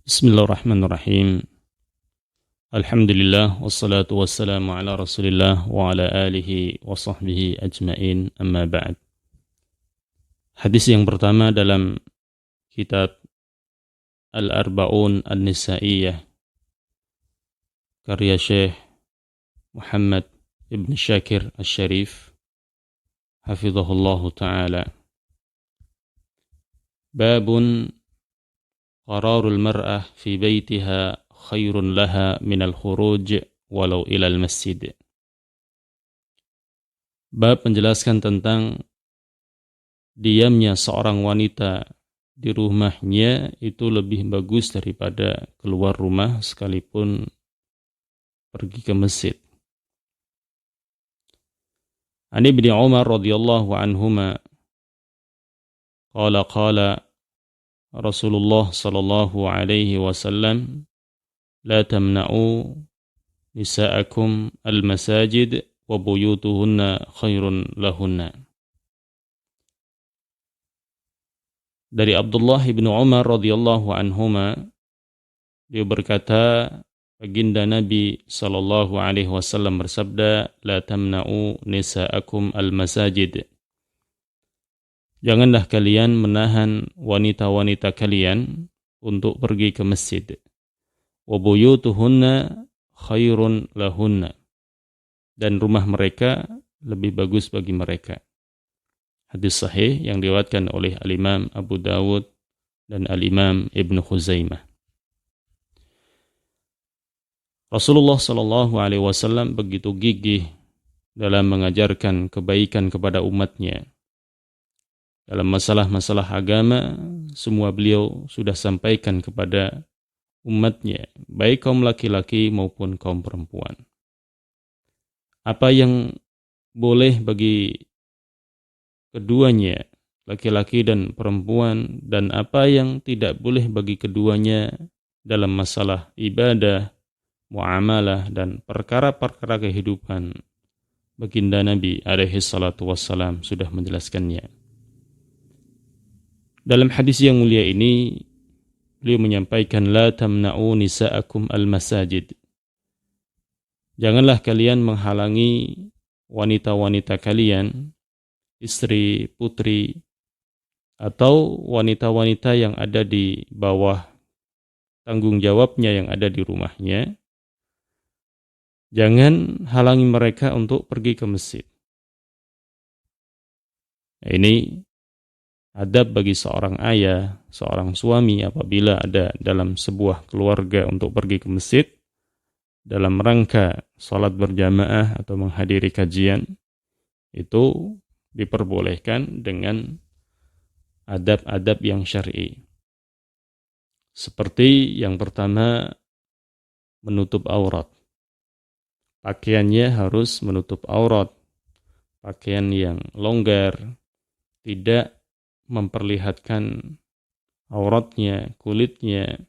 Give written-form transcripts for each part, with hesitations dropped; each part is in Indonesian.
Bismillahirrahmanirrahim. Alhamdulillah wassalatu wassalamu ala Rasulillah wa ala alihi wa sahbihi ajmain, amma ba'd. Hadis yang pertama dalam kitab Al-Arba'un An-Nisa'iyyah karya Syekh Muhammad Ibn Shakir Asy-Syarif hafizahullahu ta'ala. Babun qararul mar'ah fi baitiha khairun laha minal khuruj walau ilal masjid. Bab menjelaskan tentang diamnya seorang wanita di rumahnya itu lebih bagus daripada keluar rumah sekalipun pergi ke masjid. An Ibnu Umar radhiyallahu anhuma qala Rasulullah sallallahu alaihi wasallam la tamna'u nisa'akum al-masajid wa buyutuhunna khairun lahunna. Dari Abdullah bin Umar radhiyallahu anhuma, dia berkata, baginda Nabi sallallahu alaihi wasallam bersabda, la tamna'u nisa'akum al-masajid. Janganlah kalian menahan wanita-wanita kalian untuk pergi ke masjid. Wa buyutuhunna khairun lahunna. Dan rumah mereka lebih bagus bagi mereka. Hadis sahih yang diriwayatkan oleh Al-Imam Abu Dawud dan Al-Imam Ibnu Khuzaimah. Rasulullah sallallahu alaihi wasallam begitu gigih dalam mengajarkan kebaikan kepada umatnya. Dalam masalah-masalah agama, semua beliau sudah sampaikan kepada umatnya, baik kaum laki-laki maupun kaum perempuan. Apa yang boleh bagi keduanya, laki-laki dan perempuan, dan apa yang tidak boleh bagi keduanya dalam masalah ibadah, muamalah, dan perkara-perkara kehidupan, baginda Nabi alaihi salatu wassalam sudah menjelaskannya. Dalam hadis yang mulia ini, beliau menyampaikan, la tamna'u nisa'akum al-masajid. Janganlah kalian menghalangi wanita-wanita kalian, istri, putri, atau wanita-wanita yang ada di bawah tanggung jawabnya yang ada di rumahnya. Jangan halangi mereka untuk pergi ke masjid. Ini adab bagi seorang ayah, seorang suami apabila ada dalam sebuah keluarga untuk pergi ke masjid dalam rangka salat berjamaah atau menghadiri kajian, itu diperbolehkan dengan adab-adab yang syar'i. Seperti yang pertama, menutup aurat. Pakaiannya harus menutup aurat. Pakaian yang longgar, tidak memperlihatkan auratnya, kulitnya,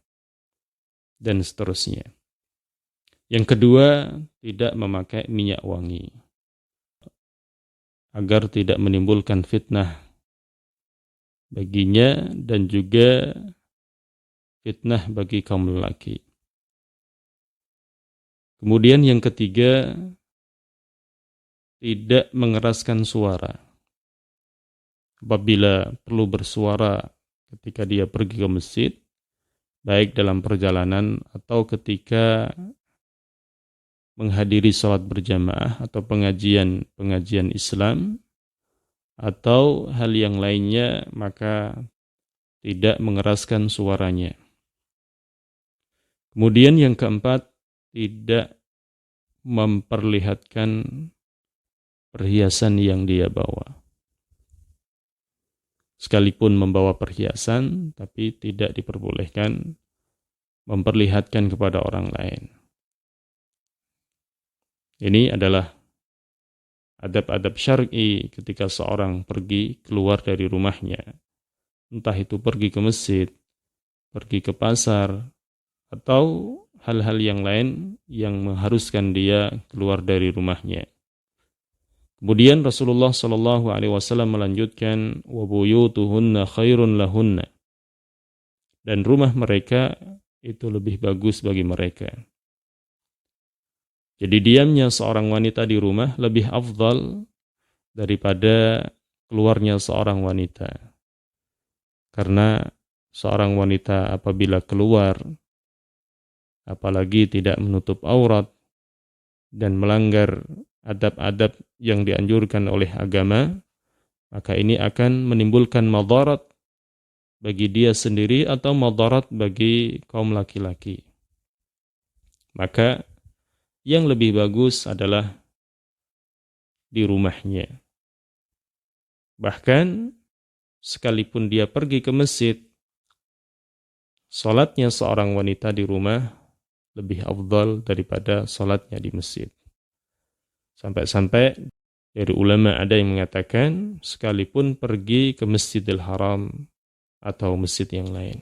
dan seterusnya. Yang kedua, tidak memakai minyak wangi, agar tidak menimbulkan fitnah baginya dan juga fitnah bagi kaum lelaki. Kemudian yang ketiga, tidak mengeraskan suara. Apabila perlu bersuara ketika dia pergi ke masjid, baik dalam perjalanan atau ketika menghadiri salat berjamaah atau pengajian Islam atau hal yang lainnya, maka tidak mengeraskan suaranya. Kemudian yang keempat, tidak memperlihatkan perhiasan yang dia bawa. Sekalipun membawa perhiasan, tapi tidak diperbolehkan memperlihatkan kepada orang lain. Ini adalah adab-adab syar'i ketika seorang pergi keluar dari rumahnya. Entah itu pergi ke masjid, pergi ke pasar, atau hal-hal yang lain yang mengharuskan dia keluar dari rumahnya. Kemudian Rasulullah SAW melanjutkan, wa buyutuhunna khairun lahunna. Dan rumah mereka itu lebih bagus bagi mereka. Jadi diamnya seorang wanita di rumah lebih afdal daripada keluarnya seorang wanita. Karena seorang wanita apabila keluar, apalagi tidak menutup aurat dan melanggar adab-adab yang dianjurkan oleh agama, maka ini akan menimbulkan madarat bagi dia sendiri atau madarat bagi kaum laki-laki. Maka yang lebih bagus adalah di rumahnya. Bahkan sekalipun dia pergi ke masjid, salatnya seorang wanita di rumah lebih afdal daripada salatnya di masjid. Sampai-sampai dari ulama ada yang mengatakan sekalipun pergi ke Masjidil Haram atau masjid yang lain.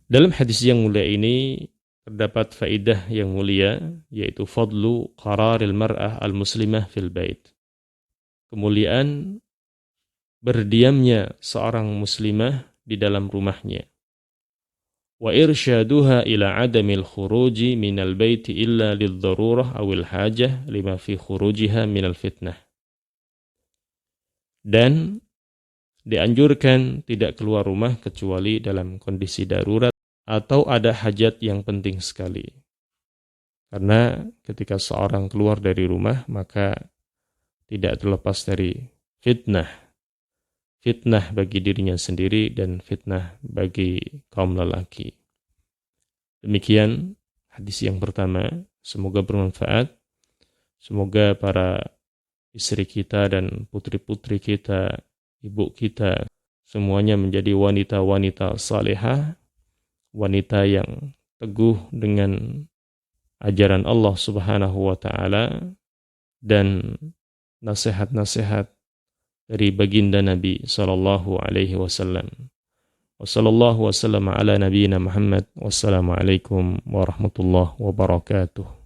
Dalam hadis yang mulia ini terdapat faedah yang mulia, yaitu fadlu qararil mar'ah al-muslimah fil bait. Kemuliaan berdiamnya seorang muslimah di dalam rumahnya. Wa irsyaduha ila adamil khuruji minal baiti illa lidh-dharurah awil hajah lima fi khurujiha minal fitnah. Dan dianjurkan tidak keluar rumah kecuali dalam kondisi darurat atau ada hajat yang penting sekali. Karena ketika seorang keluar dari rumah, maka tidak terlepas dari fitnah. Fitnah bagi dirinya sendiri dan fitnah bagi kaum lelaki. Demikian hadis yang pertama. Semoga bermanfaat. Semoga para istri kita dan putri-putri kita, ibu kita, semuanya menjadi wanita-wanita salihah, wanita yang teguh dengan ajaran Allah Subhanahu wa taala dan nasihat-nasihat dari baginda Nabi sallallahu alaihi wasallam. Wassallallahu wasallam ala nabiyyina Muhammad. Wassalamualaikum warahmatullahi wabarakatuh.